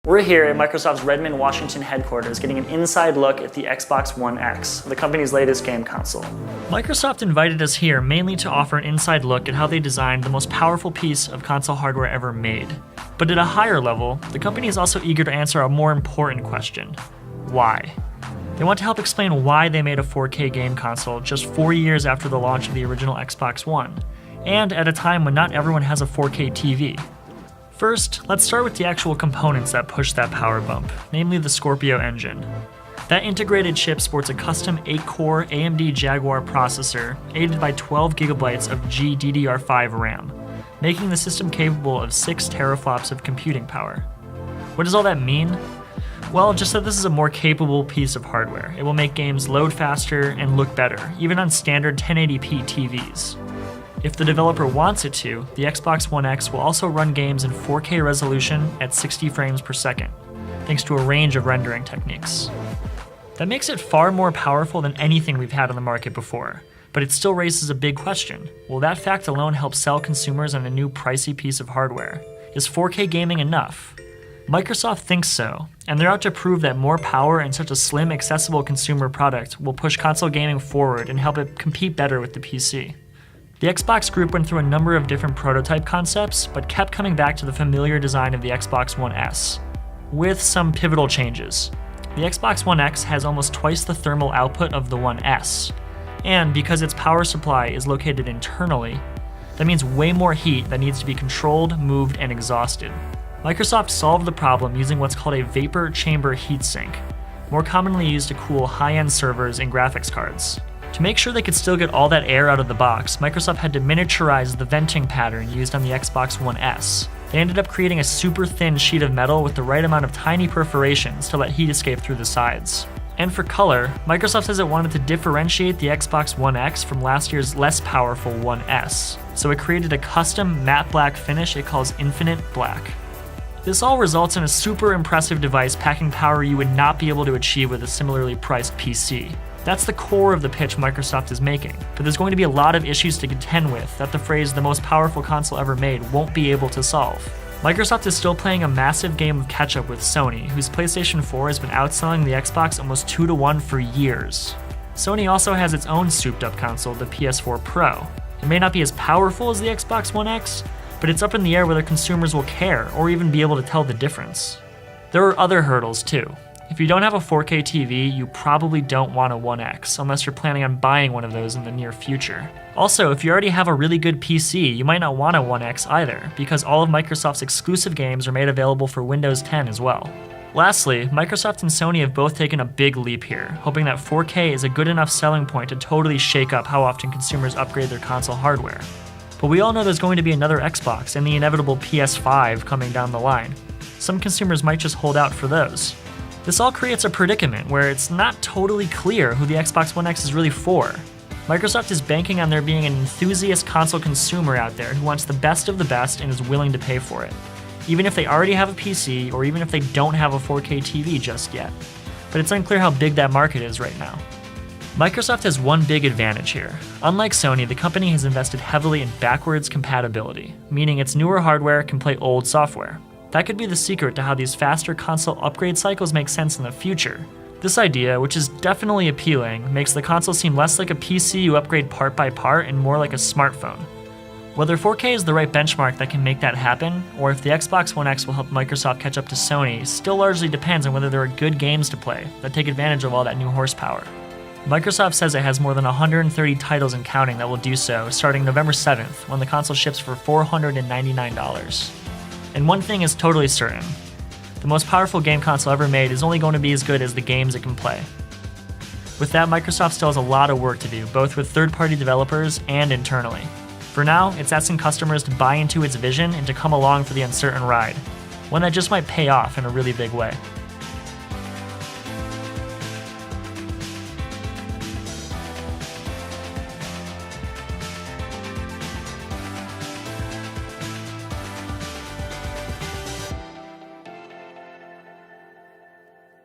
We're here at Microsoft's Redmond, Washington headquarters getting an inside look at the Xbox One X, the company's latest game console. Microsoft invited us here mainly to offer an inside look at how they designed the most powerful piece of console hardware ever made. But at a higher level, the company is also eager to answer a more important question: why? They want to help explain why they made a 4K game console just 4 years after the launch of the original Xbox One, and at a time when not everyone has a 4K TV. First, let's start with the actual components that push that power bump, namely the Scorpio engine. That integrated chip sports a custom 8-core AMD Jaguar processor, aided by 12 GB of GDDR5 RAM, making the system capable of 6 teraflops of computing power. What does all that mean? Well, just that this is a more capable piece of hardware. It will make games load faster and look better, even on standard 1080p TVs. If the developer wants it to, the Xbox One X will also run games in 4K resolution at 60 frames per second, thanks to a range of rendering techniques. That makes it far more powerful than anything we've had on the market before, but it still raises a big question. Will that fact alone help sell consumers on a new pricey piece of hardware? Is 4K gaming enough? Microsoft thinks so, and they're out to prove that more power in such a slim, accessible consumer product will push console gaming forward and help it compete better with the PC. The Xbox group went through a number of different prototype concepts, but kept coming back to the familiar design of the Xbox One S, with some pivotal changes. The Xbox One X has almost twice the thermal output of the One S, and because its power supply is located internally, that means way more heat that needs to be controlled, moved, and exhausted. Microsoft solved the problem using what's called a vapor chamber heatsink, more commonly used to cool high-end servers and graphics cards. To make sure they could still get all that air out of the box, Microsoft had to miniaturize the venting pattern used on the Xbox One S. They ended up creating a super thin sheet of metal with the right amount of tiny perforations to let heat escape through the sides. And for color, Microsoft says it wanted to differentiate the Xbox One X from last year's less powerful One S, so it created a custom matte black finish it calls Infinite Black. This all results in a super impressive device packing power you would not be able to achieve with a similarly priced PC. That's the core of the pitch Microsoft is making, but there's going to be a lot of issues to contend with that the phrase "the most powerful console ever made" won't be able to solve. Microsoft is still playing a massive game of catch-up with Sony, whose PlayStation 4 has been outselling the Xbox almost 2-to-1 for years. Sony also has its own souped-up console, the PS4 Pro. It may not be as powerful as the Xbox One X, but it's up in the air whether consumers will care or even be able to tell the difference. There are other hurdles too. If you don't have a 4K TV, you probably don't want a One X, unless you're planning on buying one of those in the near future. Also, if you already have a really good PC, you might not want a One X either, because all of Microsoft's exclusive games are made available for Windows 10 as well. Lastly, Microsoft and Sony have both taken a big leap here, hoping that 4K is a good enough selling point to totally shake up how often consumers upgrade their console hardware. But we all know there's going to be another Xbox and the inevitable PS5 coming down the line. Some consumers might just hold out for those. This all creates a predicament where it's not totally clear who the Xbox One X is really for. Microsoft is banking on there being an enthusiast console consumer out there who wants the best of the best and is willing to pay for it, even if they already have a PC or even if they don't have a 4K TV just yet. But it's unclear how big that market is right now. Microsoft has one big advantage here. Unlike Sony, the company has invested heavily in backwards compatibility, meaning its newer hardware can play old software. That could be the secret to how these faster console upgrade cycles make sense in the future. This idea, which is definitely appealing, makes the console seem less like a PC you upgrade part by part and more like a smartphone. Whether 4K is the right benchmark that can make that happen, or if the Xbox One X will help Microsoft catch up to Sony, still largely depends on whether there are good games to play that take advantage of all that new horsepower. Microsoft says it has more than 130 titles and counting that will do so starting November 7th, when the console ships for $499. And one thing is totally certain: the most powerful game console ever made is only going to be as good as the games it can play. With that, Microsoft still has a lot of work to do, both with third-party developers and internally. For now, it's asking customers to buy into its vision and to come along for the uncertain ride, one that just might pay off in a really big way.